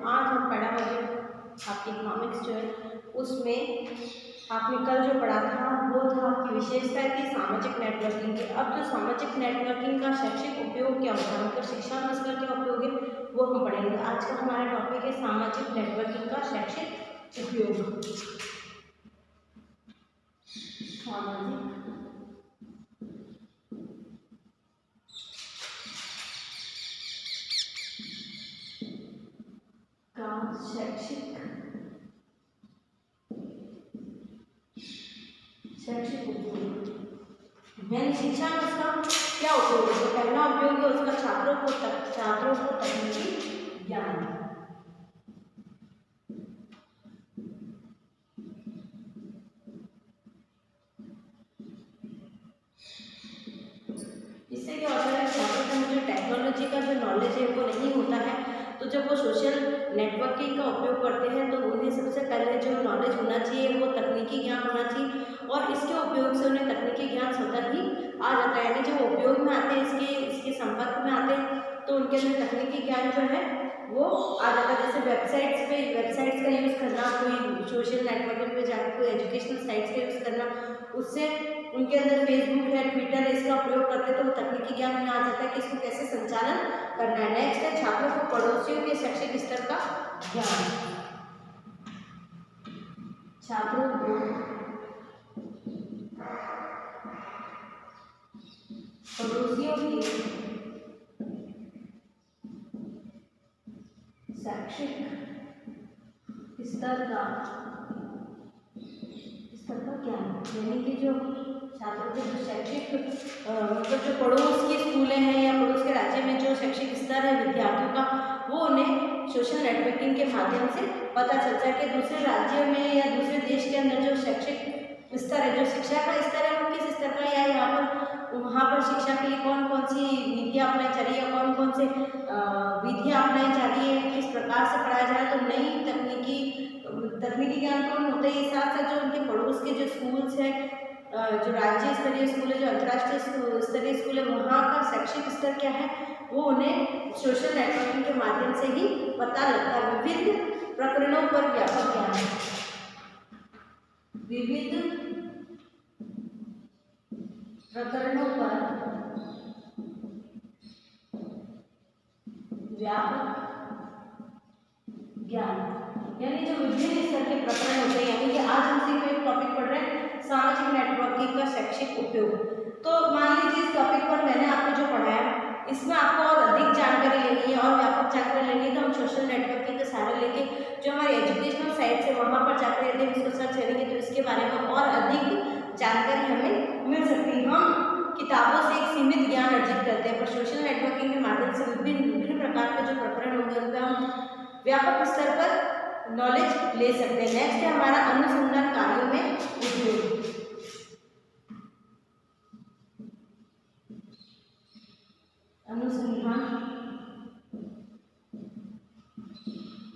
आज हम पैडागॉजी आपकी इकोनॉमिक्स जो है उसमें आपने कल जो पढ़ा था वो था आपकी विशेषता थी सामाजिक नेटवर्किंग की। अब जो सामाजिक नेटवर्किंग का शैक्षिक उपयोग क्या होता है, मतलब शिक्षा में उसका क्या उपयोग है वो हम पढ़ेंगे। आज का हमारा टॉपिक है सामाजिक नेटवर्किंग का शैक्षिक उपयोग। सामाजिक का शैक्षिक उपयोग, यानी शिक्षा में उसका क्या उपयोग है। तो पहला उपयोग है उसका छात्रों को तकनीकी ज्ञान। इससे क्या होता है, छात्रों को जो टेक्नोलॉजी का जो नॉलेज है वो नहीं होता है, तो जब वो सोशल नेटवर्किंग का उपयोग करते हैं तो उन्हें सबसे पहले जो नॉलेज होना चाहिए वो तकनीकी ज्ञान होना चाहिए, और इसके उपयोग से उन्हें तकनीकी ज्ञान स्वतः ही आ जाता है। यानी जब उपयोग में आते हैं, इसके संपर्क में आते हैं, तो उनके अंदर तकनीकी ज्ञान जो है वो आ जाता है। जैसे वेबसाइट्स का यूज़ करना, कोई सोशल नेटवर्किंग पे जाकर कोई एजुकेशनल साइट्स का यूज़ करना, उससे उनके अंदर फेसबुक है, ट्विटर है, इसका उपयोग करते तो तकनीकी ज्ञान में आ जाता है कि इसको कैसे संचालन करना है। नेक्स्ट है छात्रों को पड़ोसियों के शैक्षिक स्तर का ज्ञान। छात्रों को पड़ोसियों के शैक्षिक स्तर का ज्ञान, यानी कि जो छात्रों के जो शैक्षिक मतलब जो पड़ोस की स्कूलें हैं या पड़ोस के राज्य में जो शैक्षिक स्तर है विद्यार्थियों का, वो उन्हें सोशल नेटवर्किंग के माध्यम से पता चलता है कि दूसरे राज्य में या दूसरे देश के अंदर जो शैक्षिक स्तर है, जो शिक्षा का स्तर है, वो किस स्तर का, या यहाँ पर वहाँ पर शिक्षा के लिए कौन कौन सी नीतियाँ अपनाई जा रही है, कौन कौन से विधियाँ अपनाई जा रही है, किस प्रकार से पढ़ाया जा रहा है। तो नई तकनीकी ज्ञान तो होते ही, साथ साथ जो उनके पड़ोस के जो स्कूल्स हैं, जो राज्य स्तरीय स्कूल है, जो अंतर्राष्ट्रीय स्तरीय स्कूल है, वहाँ का शैक्षिक स्तर क्या है वो उन्हें सोशल नेटवर्किंग के माध्यम से ही पता लगता है। विविध प्रकरणों पर व्यापक ज्ञान, विविध प्रकरणों पर व्यापक ज्ञान, यानी जो विभिन्न स्तर के प्रकरण होते हैं। यानी कि आज हम सिर्फ एक टॉपिक पढ़ रहे हैं सामाजिक नेटवर्किंग का शैक्षिक उपयोग। तो मान लीजिए इस टॉपिक पर मैंने आपको जो पढ़ाया इसमें आपको और अधिक जानकारी लेनी है और व्यापक जानकारी लेनी है, तो हम सोशल नेटवर्किंग का सहारा लेके जो हमारे एजुकेशनल साइट्स है वहाँ पर जाकर यदि हम इसको सर्च करेंगे तो इसके बारे में और अधिक जानकारी हमें मिल सकती है। हम किताबों से एक सीमित ज्ञान अर्जित करते हैं, पर सोशल नेटवर्किंग के माध्यम से विभिन्न प्रकार के जो प्रकरण होंगे उन पर हम व्यापक स्तर पर नॉलेज ले सकते हैं। नेक्स्ट है हमारा अनुसंधान कार्यों में उपयोग। अनुसंधान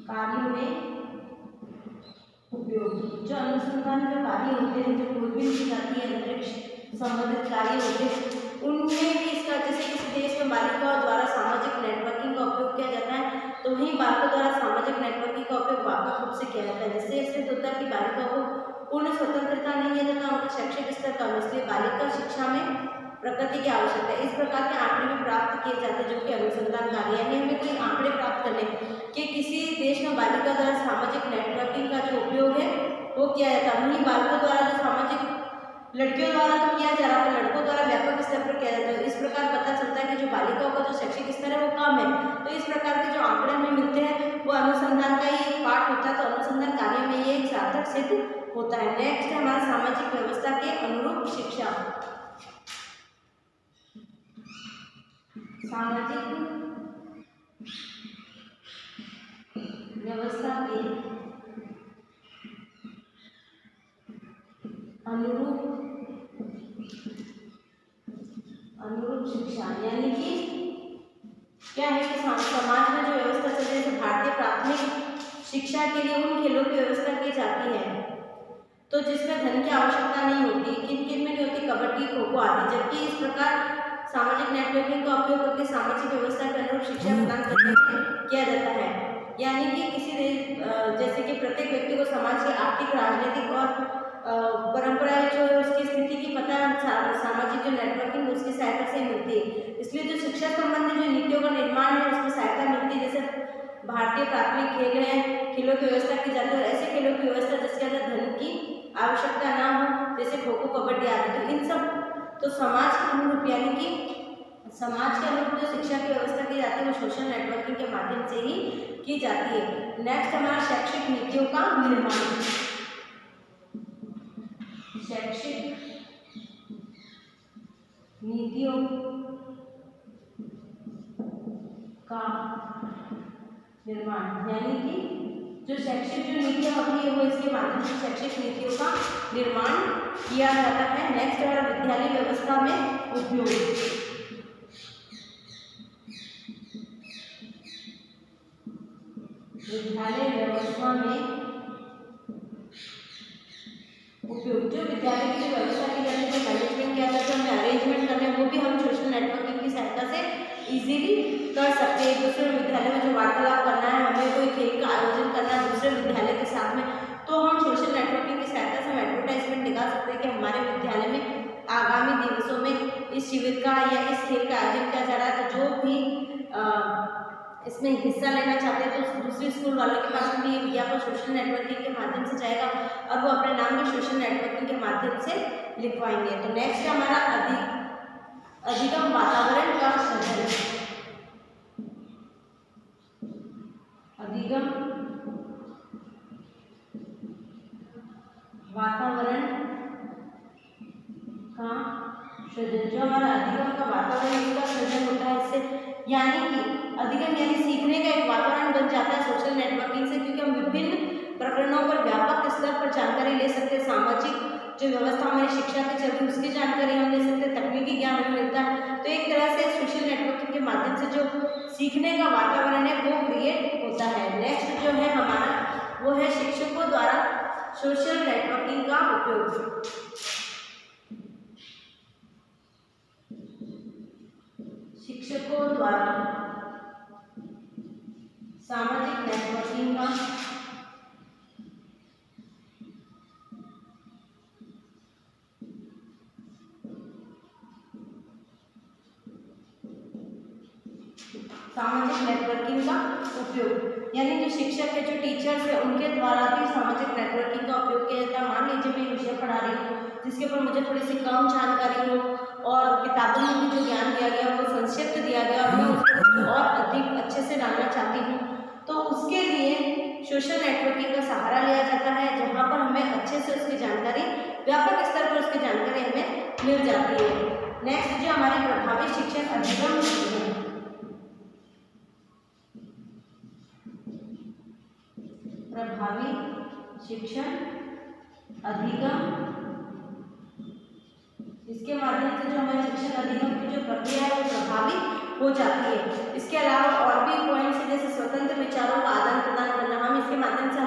कार्यों में उपयोग, जो अनुसंधान के कार्य होते हैं, जो दूरबीन की जाती है, अंतरिक्ष संबंधित कार्य होते हैं, उनमें भी इसका, जैसे किसी देश में बालिकाओं द्वारा सामाजिक नेटवर्किंग का उपयोग किया जाता है, तो वहीं बालिकाओं द्वारा सामाजिक नेटवर्किंग का उपयोग व्यापक रूप से किया जाता है। जिससे सिद्ध होता है कि बालिकाओं को पूर्ण स्वतंत्रता नहीं है तथा उनका शैक्षिक स्तर कम, इसलिए बालिका शिक्षा में प्रगति की आवश्यकता है। इस प्रकार के आंकड़े भी प्राप्त किए जाते हैं, जो कि अनुसंधान कार्य है। हमें कोई आंकड़े प्राप्त करने कि किसी देश में बालिका द्वारा सामाजिक नेटवर्किंग का जो उपयोग है वो किया जाता है, वहीं बालिका द्वारा जो सामाजिक लड़कियों द्वारा तो किया जा रहा है, लड़कों द्वारा व्यापक स्तर पर किया जाता है। इस प्रकार पता चलता है कि जो बालिकाओं का जो शैक्षिक स्तर है वो कम है। तो इस प्रकार के जो आंकड़े हमें मिलते हैं वो अनुसंधान का ही एक पार्ट होता है, तो अनुसंधान कार्य में ये एक सार्थक सिद्ध होता है। नेक्स्ट है हमारा सामाजिक व्यवस्था के अनुरूप शिक्षा। सामाजिक व्यवस्था के अनुरूप शिक्षा, यानी कि क्या है कि समाज में जो व्यवस्था चल रही है, भारतीय प्राथमिक शिक्षा के लिए उन खेलों की व्यवस्था की जाती है तो जिसमें धन की आवश्यकता नहीं होती, किन किन में नहीं होती, कबड्डी, खो खो आदि। जबकि इस प्रकार सामाजिक नेटवर्किंग का उपयोग करके सामाजिक व्यवस्था के अनुरूप शिक्षा प्रदान करने में किया जाता है। यानी कि किसी जैसे कि प्रत्येक व्यक्ति को समाज की आर्थिक, राजनीतिक और परंपराएं जो उसकी स्थिति की पता सामाजिक जो नेटवर्किंग उसकी सहायता से मिलती है। इसलिए जो शिक्षा संबंधी जो नीतियों का निर्माण है उसकी सहायता मिलती है। जैसे भारतीय प्राथमिक खेल है, खेलों की व्यवस्था की जाती है, और ऐसे खेलों की व्यवस्था जिसके अंदर धन की आवश्यकता ना हो, जैसे खो खो, कबड्डी आदि। तो इन सब तो समाज के अनुरूप, यानी कि समाज के अनुरूप जो शिक्षा की व्यवस्था की जाती है वो सोशल नेटवर्किंग के माध्यम से ही की जाती है। नेक्स्ट हमारा शैक्षिक नीतियों का निर्माण। शैक्षिक नीतियों का निर्माण, यानी कि जो शैक्षिक जो नीतियाँ होती है वो इसके माध्यम से शैक्षिक नीतियों का निर्माण किया जाता है। नेक्स्ट है विद्यालय व्यवस्था में उपयोग। विद्यालय व्यवस्था में उपयोग, जो विद्यालय की जो व्यवस्था की जाती है, जो मैनेजमेंट किया जाता है, हमें अरेंजमेंट करने, वो भी हम सोशल नेटवर्किंग की सहायता से इजीली कर सकते हैं। दूसरे विद्यालय में जो वार्तालाप करना है, हमें कोई खेल का आयोजन करना है दूसरे विद्यालय के साथ में, तो हम सोशल नेटवर्किंग की सहायता से हम एडवर्टाइजमेंट निकाल सकते हैं कि हमारे विद्यालय में आगामी दिवसों में इस शिविर का या इस खेल का आयोजन किया जा रहा है। तो जो भी इसमें हिस्सा लेना चाहते हैं तो दूसरे स्कूल वालों के पास भी ये विज्ञापन सोशल नेटवर्किंग के माध्यम से जाएगा और वो अपने नाम भी सोशल नेटवर्किंग के माध्यम से लिखवाएंगे। तो नेक्स्ट है हमारा अधिगम वातावरण का सृजन। अधिगम वातावरण का सृजन, जो हमारा अधिगम का वातावरण का सृजन होता है इससे, यानी कि अधिगम यानी सीखने का एक वातावरण बन जाता है सोशल नेटवर्किंग से, क्योंकि हम विभिन्न प्रकरणों पर व्यापक स्तर पर जानकारी ले सकते हैं। सामाजिक जो व्यवस्था हमारी शिक्षा की चल रही है उसकी जानकारी हम ले सकते हैं, तकनीकी ज्ञान हमें मिलता है। तो एक तरह से सोशल नेटवर्किंग के माध्यम से जो सीखने का वातावरण है वो क्रिएट होता है। नेक्स्ट जो है हमारा वो है शिक्षकों द्वारा सोशल नेटवर्किंग का उपयोग। शिक्षकों द्वारा सामाजिक नेटवर्किंग का उपयोग, यानी जो शिक्षक है, जो टीचर्स है, उनके द्वारा भी सामाजिक नेटवर्किंग का उपयोग किया जाता है। मान लीजिए मैं विषय पढ़ा रही हूँ जिसके ऊपर मुझे थोड़ी सी कम जानकारी हो और किताबों में भी जो ज्ञान दिया गया वो संक्षिप्त दिया गया और मैं उसको और अधिक अच्छे से जानना चाहती हूँ, तो उसके लिए सोशल नेटवर्किंग का सहारा लिया जाता है, जहाँ पर हमें अच्छे से उसकी जानकारी, व्यापक स्तर पर उसकी जानकारी हमें मिल जाती है। नेक्स्ट जो हमारे प्रभावी शिक्षण अधिगम है, प्रभावी शिक्षण अधिगम, इसके माध्यम से जो हमारे शिक्षण अधिगम की जो प्रक्रिया है वो प्रभावी हो जाती है। इसके अलावा और भी पॉइंट्स हैं, जैसे स्वतंत्र विचारों का आदान प्रदान करना। हम इसके माध्यम से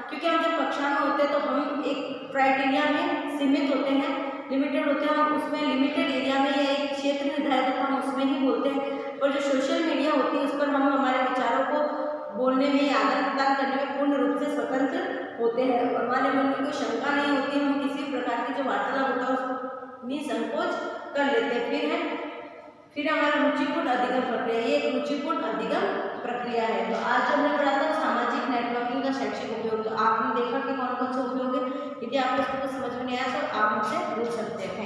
क्योंकि हम जब कक्षा में होते हैं तो हम एक क्राइटेरिया में सीमित होते हैं, लिमिटेड होते हैं, हम उसमें लिमिटेड एरिया में या एक क्षेत्र निर्धारित होता है हम उसमें ही बोलते हैं। और जो सोशल मीडिया होती है उस पर हम हमारे विचारों को बोलने में, आदान प्रदान करने में पूर्ण रूप से स्वतंत्र होते हैं। हमारे मन में कोई शंका नहीं होती, हम किसी प्रकार की जो वार्तालाप होता है उसको निसंकोच कर लेते हैं। फिर हमारा रुचिपूर्ण अधिगम प्रक्रिया, ये एक रुचिपूर्ण अधिगम प्रक्रिया है। तो आज जो हमने पढ़ा था सामाजिक नेटवर्किंग का शैक्षिक उपयोग, तो आपने देखा कि कौन कौन से उपयोग है। यदि आपको इसको समझ में नहीं आया तो आप मुझसे पूछ सकते हैं।